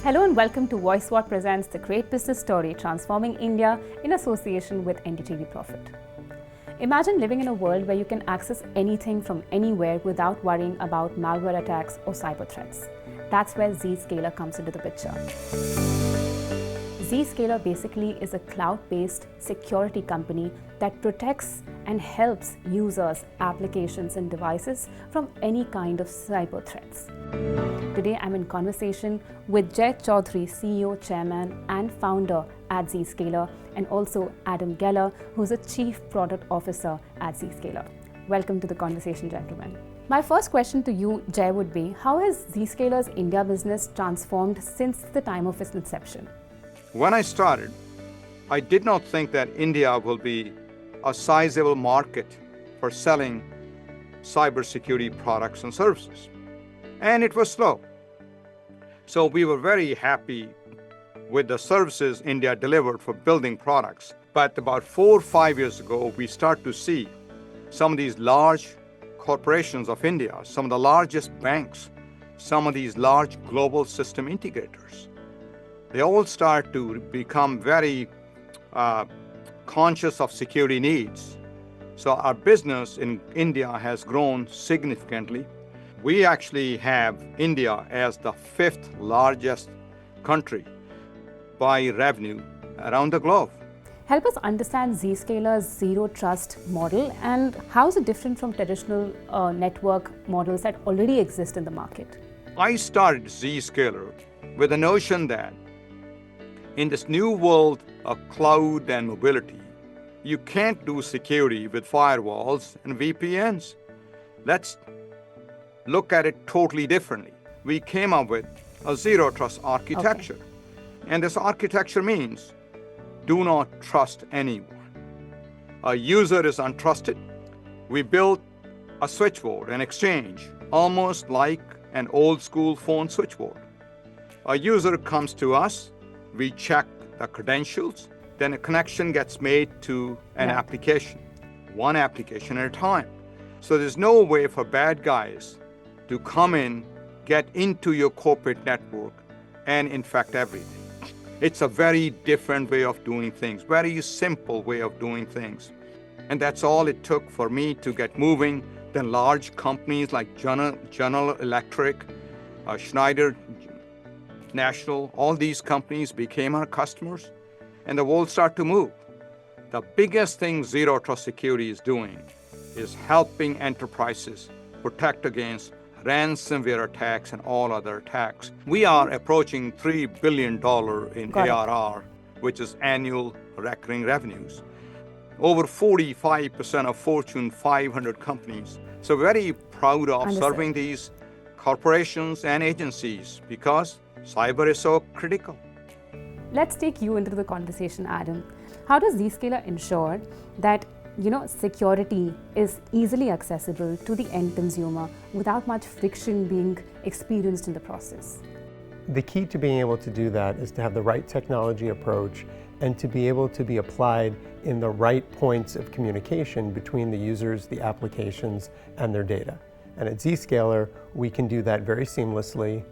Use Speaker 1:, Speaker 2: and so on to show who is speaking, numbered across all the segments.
Speaker 1: Hello and welcome to Voicewhat presents the great business story transforming India in association with NDTV Profit. Imagine living in a world where you can access anything from anywhere without worrying about malware attacks or cyber threats. That's where Zscaler comes into the picture. Zscaler basically is a cloud-based security company that protects and helps users, applications and devices from any kind of cyber threats. Today I'm in conversation with Jay Chaudhary, CEO, Chairman and Founder at Zscaler, and also Adam Geller, who's a Chief Product Officer at Zscaler. Welcome to the conversation, gentlemen. My first question to you, Jay, would be, how has Zscaler's India business transformed since the time of its inception?
Speaker 2: When I started, I did not think that India will be a sizable market for selling cybersecurity products and services. And it was slow. So we were very happy with the services India delivered for building products. But about 4 or 5 years ago, we start to see some of these large corporations of India, some of the largest banks, some of these large global system integrators. They all start to become very conscious of security needs. So our business in India has grown significantly. We actually have India as the 5th largest country by revenue around the globe.
Speaker 1: Help us understand Zscaler's zero trust model and how is it different from traditional network models that already exist in the market?
Speaker 2: I started Zscaler with the notion that in this new world of cloud and mobility, you can't do security with firewalls and VPNs. Let's look at it totally differently. We came up with a zero trust architecture. Okay. And this architecture means do not trust anyone. A user is untrusted. We built a switchboard, an exchange, almost like an old school phone switchboard. A user comes to us, we check the credentials, then a connection gets made to an application, one application at a time. So there's no way for bad guys to come in, get into your corporate network and infect everything. It's a very different way of doing things, very simple way of doing things. And that's all it took for me to get moving. Then large companies like General Electric, Schneider, National, all these companies became our customers and the world started to move. The biggest thing Zero Trust Security is doing is helping enterprises protect against ransomware attacks and all other attacks. We are approaching $3 billion in ARR, which is annual recurring revenues. Over 45% of Fortune 500 companies. So very proud of serving these corporations and agencies because cyber is so critical.
Speaker 1: Let's take you into the conversation, Adam. How does Zscaler ensure that security is easily accessible to the end consumer without much friction being experienced in the process?
Speaker 3: The key to being able to do that is to have the right technology approach and to be able to be applied in the right points of communication between the users, the applications, and their data. And at Zscaler, we can do that very seamlessly.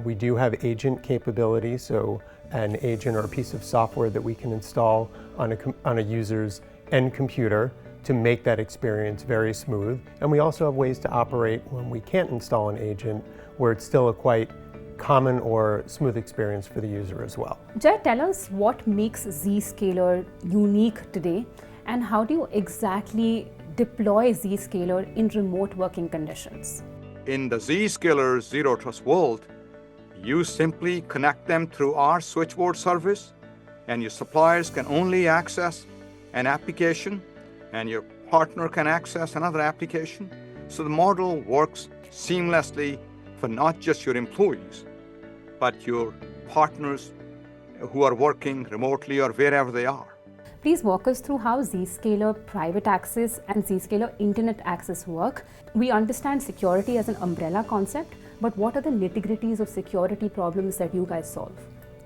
Speaker 3: We do have agent capability, so an agent or a piece of software that we can install on a user's end computer to make that experience very smooth. And we also have ways to operate when we can't install an agent, where it's still a quite common or smooth experience for the user as well.
Speaker 1: Jay, tell us what makes Zscaler unique today and how do you exactly deploy Zscaler in remote working conditions?
Speaker 2: In the Zscaler Zero Trust world, you simply connect them through our switchboard service and your suppliers can only access an application and your partner can access another application. So the model works seamlessly for not just your employees, but your partners who are working remotely or wherever they are.
Speaker 1: Please walk us through how Zscaler Private Access and Zscaler Internet Access work. We understand security as an umbrella concept, but what are the nitty-gritties of security problems that you guys solve?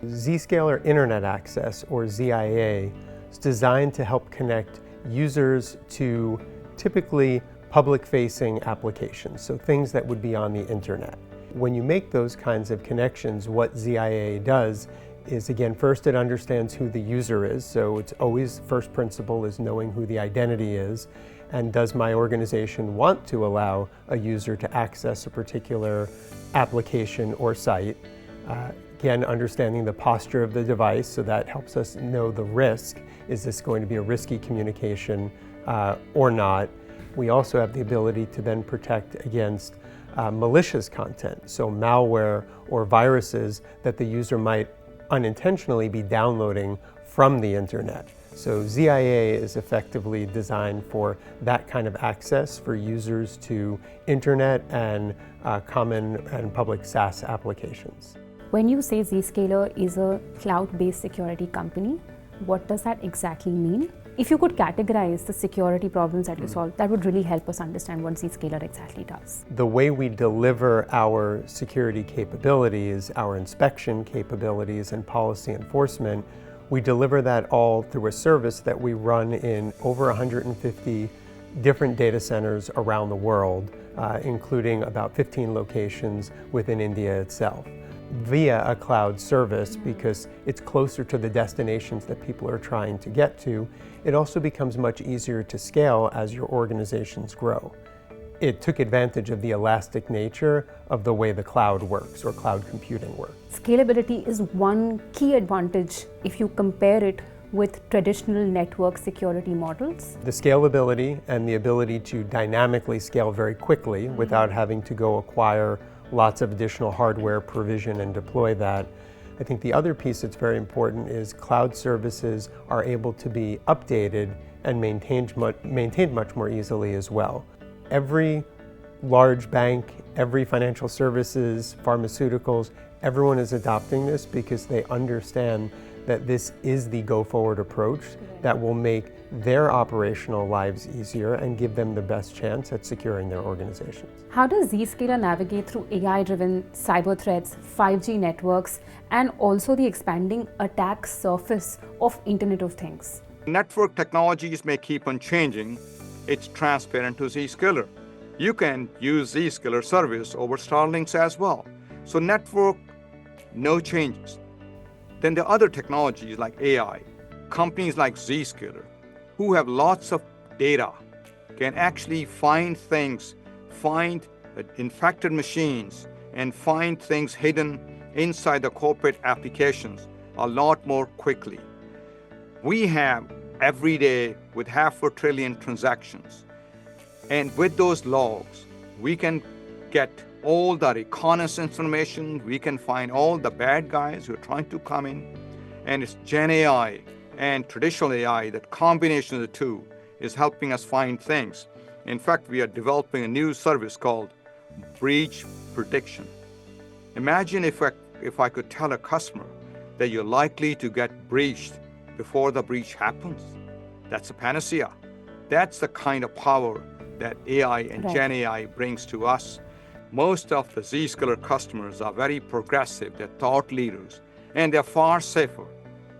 Speaker 3: Zscaler Internet Access, or ZIA, is designed to help connect users to typically public-facing applications, so things that would be on the internet. When you make those kinds of connections, what ZIA does is, again, first it understands who the user is. So it's always first principle is knowing who the identity is. And does my organization want to allow a user to access a particular application or site? Again, understanding the posture of the device, so that helps us know the risk. Is this going to be a risky communication or not? We also have the ability to then protect against malicious content, so malware or viruses that the user might unintentionally be downloading from the internet. So ZIA is effectively designed for that kind of access for users to internet and common and public SaaS applications.
Speaker 1: When you say Zscaler is a cloud-based security company, what does that exactly mean? If you could categorize the security problems that you solve, that would really help us understand what Zscaler exactly does.
Speaker 3: The way we deliver our security capabilities, our inspection capabilities and policy enforcement, we deliver that all through a service that we run in over 150 different data centers around the world, including about 15 locations within India itself, via a cloud service, because it's closer to the destinations that people are trying to get to. It also becomes much easier to scale as your organizations grow. It took advantage of the elastic nature of the way the cloud works or cloud computing works.
Speaker 1: Scalability is one key advantage if you compare it with traditional network security models.
Speaker 3: The scalability and the ability to dynamically scale very quickly without having to go acquire lots of additional hardware, provision, and deploy that. I think the other piece that's very important is cloud services are able to be updated and maintained much more easily as well. Every large bank, every financial services, pharmaceuticals, everyone is adopting this because they understand that this is the go-forward approach that will make their operational lives easier and give them the best chance at securing their organizations.
Speaker 1: How does Zscaler navigate through AI-driven cyber threats, 5G networks, and also the expanding attack surface of Internet of Things?
Speaker 2: Network technologies may keep on changing. It's transparent to Zscaler. You can use Zscaler service over Starlinks as well. So network, no changes. Then the other technologies like AI, companies like Zscaler, who have lots of data, can actually find things, find infected machines, and find things hidden inside the corporate applications a lot more quickly. We have every day with 500 billion transactions. And with those logs, we can get all the reconnaissance information, we can find all the bad guys who are trying to come in. And it's Gen AI and traditional AI, that combination of the two is helping us find things. In fact, we are developing a new service called breach prediction. Imagine if I could tell a customer that you're likely to get breached before the breach happens. That's a panacea. That's the kind of power that AI and Gen AI brings to us. Most of the Zscaler customers are very progressive, they're thought leaders, and they're far safer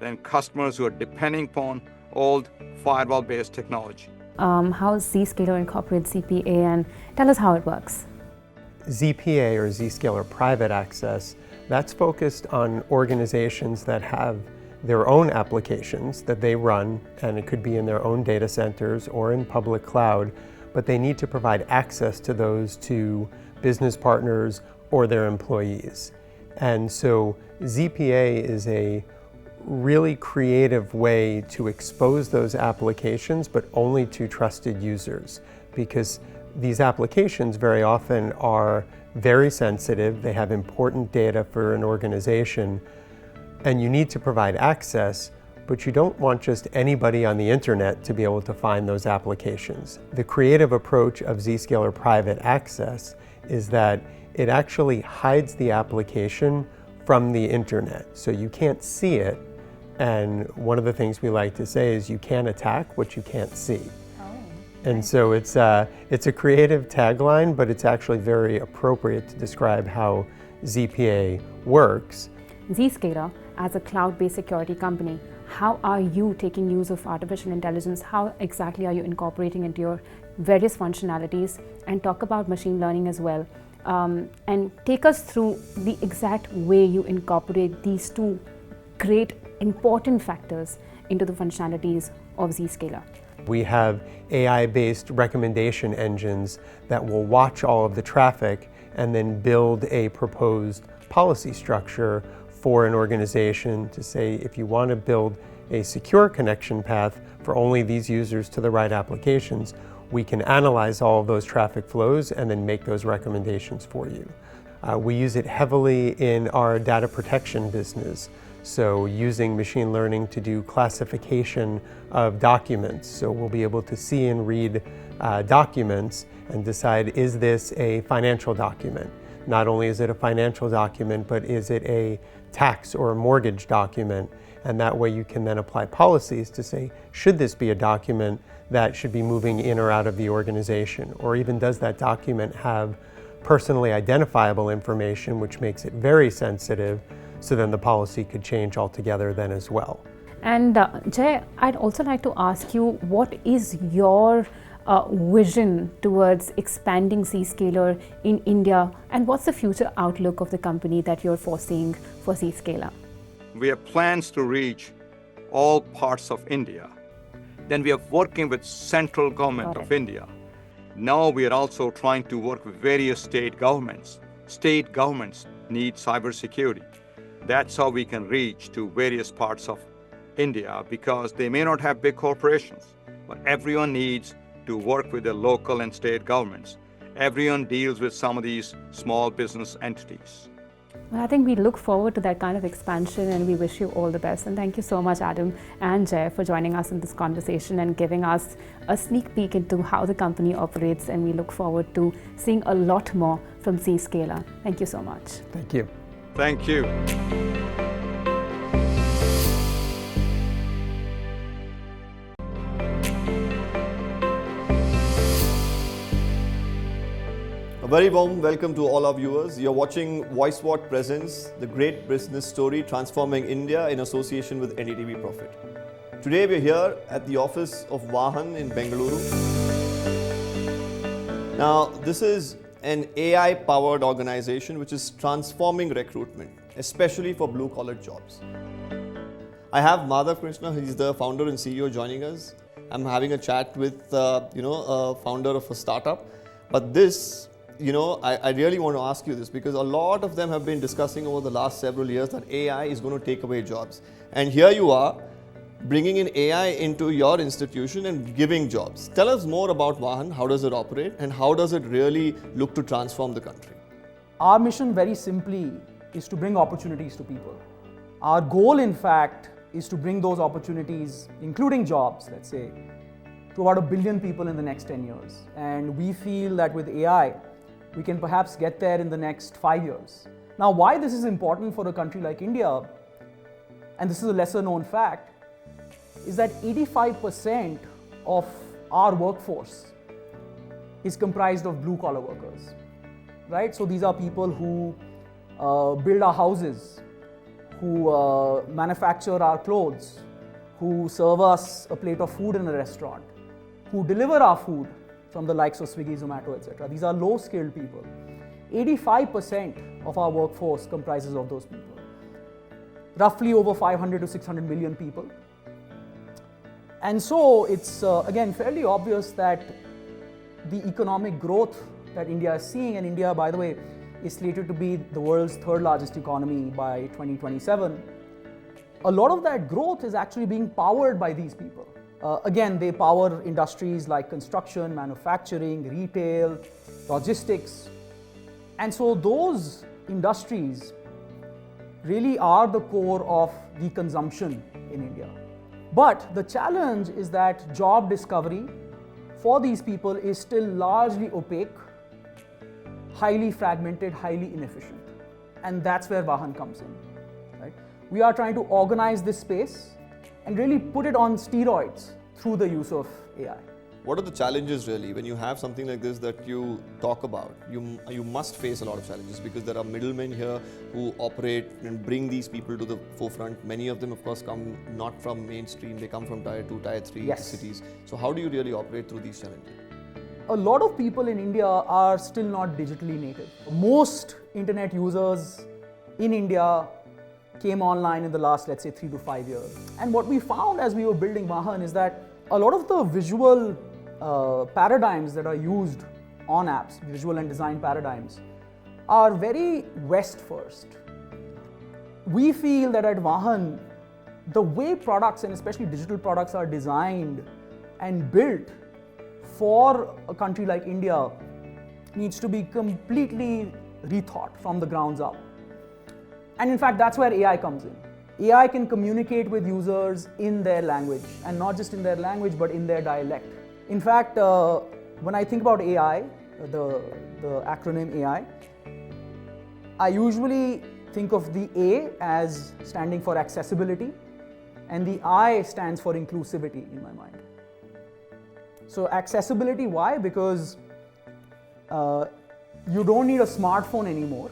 Speaker 2: than customers who are depending upon old firewall-based technology.
Speaker 1: How Zscaler incorporates ZPA, and tell us how it works.
Speaker 3: ZPA, or Zscaler Private Access, that's focused on organizations that have their own applications that they run, and it could be in their own data centers or in public cloud, but they need to provide access to those to business partners or their employees. And so ZPA is a really creative way to expose those applications, but only to trusted users, because these applications very often are very sensitive, they have important data for an organization, and you need to provide access, but you don't want just anybody on the internet to be able to find those applications. The creative approach of Zscaler Private Access is that it actually hides the application from the internet, so you can't see it. And one of the things we like to say is you can't attack what you can't see. And so it's a creative tagline, but it's actually very appropriate to describe how ZPA works.
Speaker 1: Zscaler, as a cloud-based security company, how are you taking use of artificial intelligence? How exactly are you incorporating into your various functionalities? And talk about machine learning as well. and take us through the exact way you incorporate these two great important factors into the functionalities of Zscaler.
Speaker 3: We have AI-based recommendation engines that will watch all of the traffic and then build a proposed policy structure for an organization to say, if you want to build a secure connection path for only these users to the right applications, we can analyze all of those traffic flows and then make those recommendations for you. We use it heavily in our data protection business. So using machine learning to do classification of documents. So we'll be able to see and read documents and decide, is this a financial document? Not only is it a financial document, but is it a tax or a mortgage document? And that way you can then apply policies to say, should this be a document that should be moving in or out of the organization? Or even does that document have personally identifiable information, which makes it very sensitive? So then the policy could change altogether then as well.
Speaker 1: And Jay, I'd also like to ask you, what is your vision towards expanding Zscaler in India, and what's the future outlook of the company that you're foreseeing for Zscaler?
Speaker 2: We have plans to reach all parts of India. Then we are working with central government of India. Now we are also trying to work with various state governments. State governments need cybersecurity. That's how we can reach to various parts of India, because they may not have big corporations, but everyone needs to work with the local and state governments. Everyone deals with some of these small business entities.
Speaker 1: Well, I think we look forward to that kind of expansion, and we wish you all the best. And thank you so much, Adam and Jay, for joining us in this conversation and giving us a sneak peek into how the company operates. And we look forward to seeing a lot more from Zscaler. Thank you so much.
Speaker 3: Thank you.
Speaker 2: Thank you.
Speaker 4: A very warm welcome to all our viewers. You're watching Voicewhat presents the great business story transforming India in association with NDTV Profit. Today we're here at the office of Vahan in Bengaluru. Now this is an AI-powered organization which is transforming recruitment, especially for blue-collar jobs. I have Madhav Krishna, he's the founder and CEO, joining us. I'm having a chat with a founder of a startup. But this, I really want to ask you this, because a lot of them have been discussing over the last several years that AI is going to take away jobs. And here you are, bringing in AI into your institution and giving jobs. Tell us more about Vahan. How does it operate, and how does it really look to transform the country?
Speaker 5: Our mission, very simply, is to bring opportunities to people. Our goal, in fact, is to bring those opportunities, including jobs, let's say, to about 1 billion people in the next 10 years. And we feel that with AI, we can perhaps get there in the next 5 years. Now, why this is important for a country like India, and this is a lesser known fact, is that 85% of our workforce is comprised of blue-collar workers, right? So these are people who build our houses, who manufacture our clothes, who serve us a plate of food in a restaurant, who deliver our food from the likes of Swiggy, Zomato, etc. These are low-skilled people. 85% of our workforce comprises of those people. Roughly over 500 to 600 million people. And so it's, again, fairly obvious that the economic growth that India is seeing, and India, by the way, is slated to be the world's third largest economy by 2027, a lot of that growth is actually being powered by these people. Again, they power industries like construction, manufacturing, retail, logistics. And so those industries really are the core of the consumption in India. But the challenge is that job discovery for these people is still largely opaque, highly fragmented, highly inefficient. And that's where Vahan comes in. Right? We are trying to organize this space and really put it on steroids through the use of AI.
Speaker 4: What are the challenges really when you have something like this that you talk about? You must face a lot of challenges, because there are middlemen here who operate and bring these people to the forefront. Many of them, of course, come not from mainstream, they come from tier 2, tier 3 cities. So how do you really operate through these challenges?
Speaker 5: a lot of people in India are still not digitally native. Most internet users in India came online in the last, let's say, 3 to 5 years. And what we found as we were building Vahan is that a lot of the visual paradigms that are used on apps, visual and design paradigms, are very West first. We feel that at Vahan, the way products and especially digital products are designed and built for a country like India needs to be completely rethought from the grounds up. And in fact, that's where AI comes in. AI can communicate with users in their language, and not just in their language, but in their dialect. In fact, when I think about AI, the acronym AI, I usually think of the A as standing for accessibility, and the I stands for inclusivity in my mind. So accessibility, why? Because you don't need a smartphone anymore,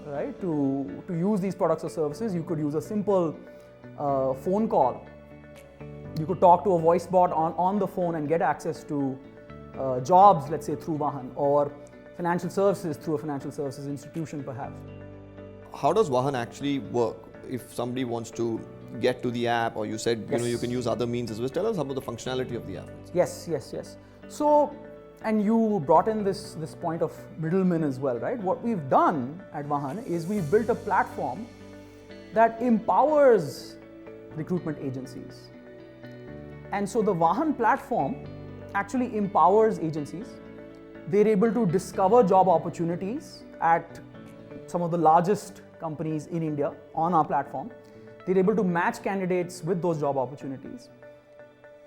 Speaker 5: right? To use these products or services, you could use a simple phone call. You could talk to a voice bot on the phone and get access to jobs, let's say through Vahan, or financial services through a financial services institution perhaps.
Speaker 4: How does Vahan actually work? If somebody wants to get to the app, or you said you can use other means as well, tell us about the functionality of the app.
Speaker 5: Yes. So, and you brought in this point of middlemen as well, right? What we've done at Vahan is we've built a platform that empowers recruitment agencies. And so the Vahan platform actually empowers agencies. They're able to discover job opportunities at some of the largest companies in India on our platform. They're able to match candidates with those job opportunities.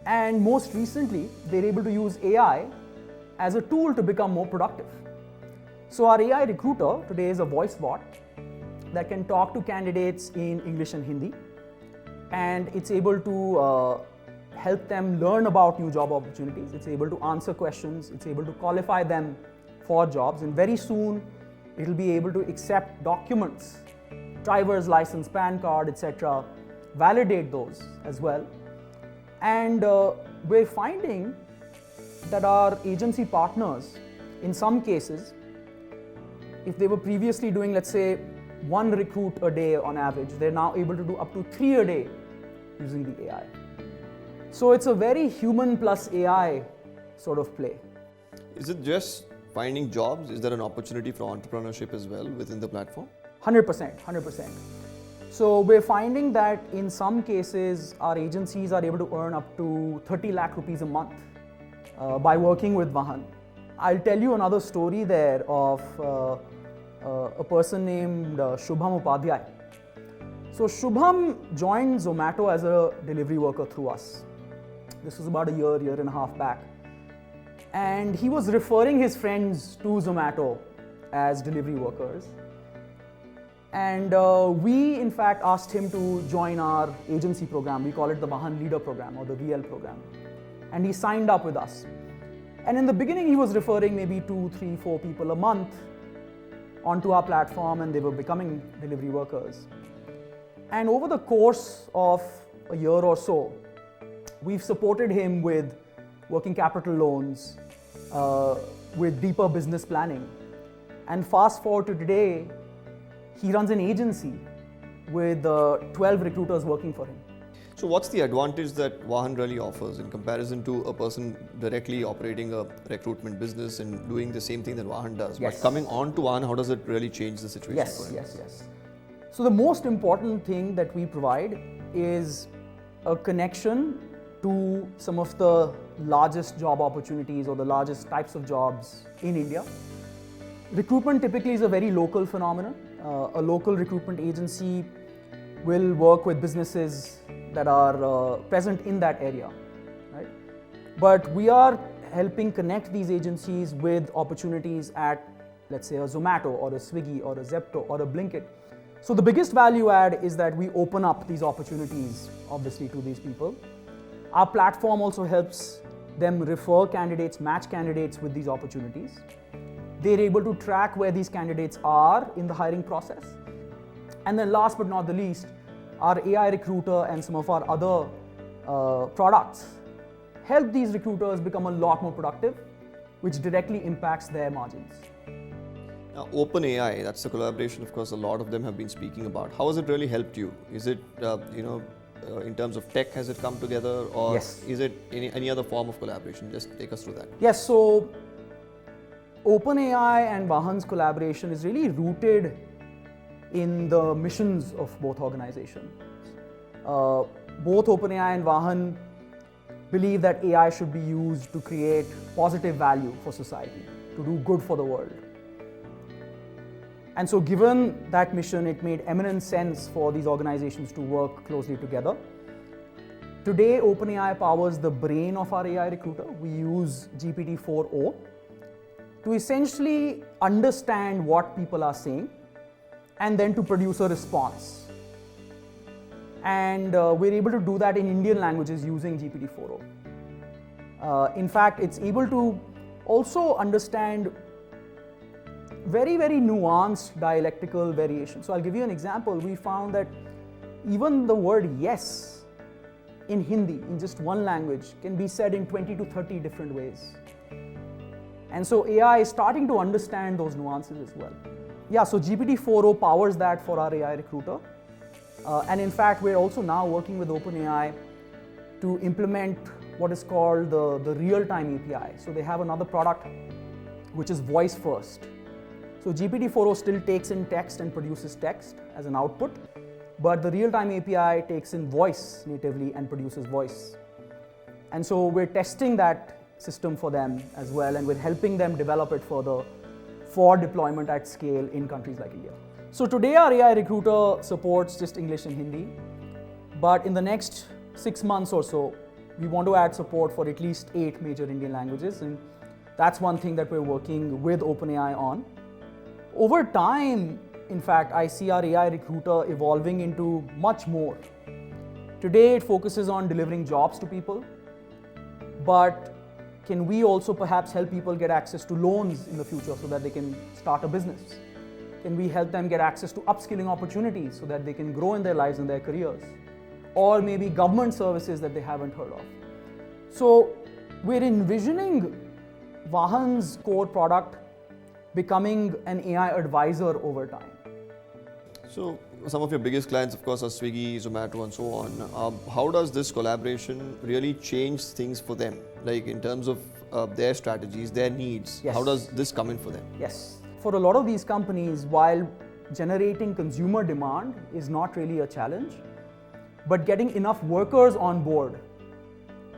Speaker 5: And most recently, they're able to use AI as a tool to become more productive. So our AI recruiter today is a voice bot that can talk to candidates in English and Hindi, and it's able to help them learn about new job opportunities. It's able to answer questions. It's able to qualify them for jobs, and very soon it'll be able to accept documents, driver's license, PAN card, etc., validate those as well. And we're finding that our agency partners, in some cases, if they were previously doing, let's say, 1 recruit a day on average, they're now able to do up to 3 a day using the AI. So it's a very human plus AI sort of play.
Speaker 4: Is it just finding jobs? Is there an opportunity for entrepreneurship as well within the platform?
Speaker 5: 100%. So we're finding that in some cases, our agencies are able to earn up to 30 lakh rupees a month by working with Vahan. I'll tell you another story there of a person named Shubham Upadhyay. So Shubham joined Zomato as a delivery worker through us. This was about a year and a half back. And he was referring his friends to Zomato as delivery workers. And we, in fact, asked him to join our agency program. We call it the Vahan Leader Program or the VL program. And he signed up with us. And in the beginning, he was referring maybe 2, 3, 4 people a month onto our platform, and they were becoming delivery workers. And over the course of a year or so, we've supported him with working capital loans, with deeper business planning. And fast forward to today, he runs an agency with 12 recruiters working for him.
Speaker 4: So what's the advantage that Vahan really offers in comparison to a person directly operating a recruitment business and doing the same thing that Vahan does?
Speaker 5: Yes.
Speaker 4: But coming on to Vahan, how does it really change the situation for him?
Speaker 5: Yes. So the most important thing that we provide is a connection to some of the largest job opportunities or the largest types of jobs in India. Recruitment typically is a very local phenomenon. A local recruitment agency will work with businesses that are present in that area, right? But we are helping connect these agencies with opportunities at, let's say, a Zomato or a Swiggy or a Zepto or a Blinkit. So the biggest value add is that we open up these opportunities, obviously, to these people. Our platform also helps them refer candidates, match candidates with these opportunities. They're able to track where these candidates are in the hiring process. And then last but not the least, our AI recruiter and some of our other products help these recruiters become a lot more productive which directly impacts their margins.
Speaker 4: Now, OpenAI, that's the collaboration, of course, a lot of them have been speaking about. How has it really helped you? Is it, in terms of tech, has it come together, or
Speaker 5: Yes.
Speaker 4: is it any other form of collaboration? Just take us through that.
Speaker 5: Yes, so OpenAI and Vahan's collaboration is really rooted in the missions of both organizations. Both OpenAI and Vahan believe that AI should be used to create positive value for society, to do good for the world. And so given that mission, it made eminent sense for these organizations to work closely together. Today, OpenAI powers the brain of our AI recruiter. We use GPT-4o to essentially understand what people are saying and then to produce a response. And we're able to do that in Indian languages using GPT-4o. In fact, it's able to also understand very, very nuanced dialectical variation. So I'll give you an example. We found that even the word yes in Hindi, in just one language, can be said in 20 to 30 different ways. And so AI is starting to understand those nuances as well. Yeah, so GPT-4o powers that for our AI recruiter. And in fact, we're also now working with OpenAI to implement what is called the real-time API. So they have another product which is voice first. So GPT-4o still takes in text and produces text as an output, but the real-time API takes in voice natively and produces voice. And so we're testing that system for them as well, and we're helping them develop it further for deployment at scale in countries like India. So today our AI recruiter supports just English and Hindi, but in the next 6 months or so, we want to add support for at least 8 major Indian languages, and that's one thing that we're working with OpenAI on. Over time, in fact, I see our AI recruiter evolving into much more. Today, it focuses on delivering jobs to people, but can we also perhaps help people get access to loans in the future so that they can start a business? Can we help them get access to upskilling opportunities so that they can grow in their lives and their careers? Or maybe government services that they haven't heard of. So we're envisioning Vahan's core product becoming an AI advisor over time.
Speaker 4: So some of your biggest clients, of course, are Swiggy, Zomato, and so on. How does this collaboration really change things for them? Like in terms of their strategies, their needs,
Speaker 5: Yes.
Speaker 4: how does this come in for them?
Speaker 5: Yes. For a lot of these companies, while generating consumer demand is not really a challenge, but getting enough workers on board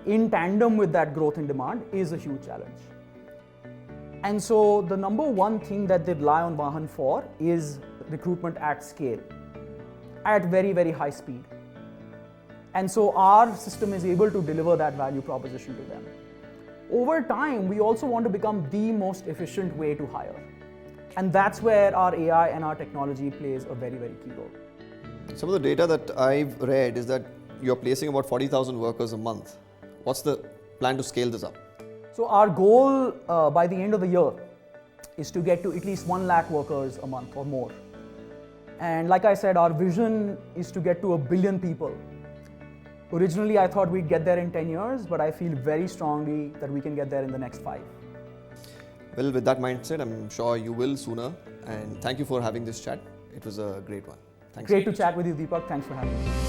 Speaker 5: in tandem with that growth in demand is a huge challenge. And so the number one thing that they rely on Vahan for is recruitment at scale, at very, very high speed. And so our system is able to deliver that value proposition to them. Over time, we also want to become the most efficient way to hire. And that's where our AI and our technology plays a very, very key role.
Speaker 4: Some of the data that I've read is that you're placing about 40,000 workers a month. What's the plan to scale this up?
Speaker 5: So our goal by the end of the year is to get to at least 1 lakh workers a month or more. And like I said, our vision is to get to 1 billion people. Originally, I thought we'd get there in 10 years, but I feel very strongly that we can get there in the next 5.
Speaker 4: Well, with that mindset, I'm sure you will sooner. And thank you for having this chat. It was a great one. Thanks.
Speaker 5: Great to chat with you, Deepak. Thanks for having me.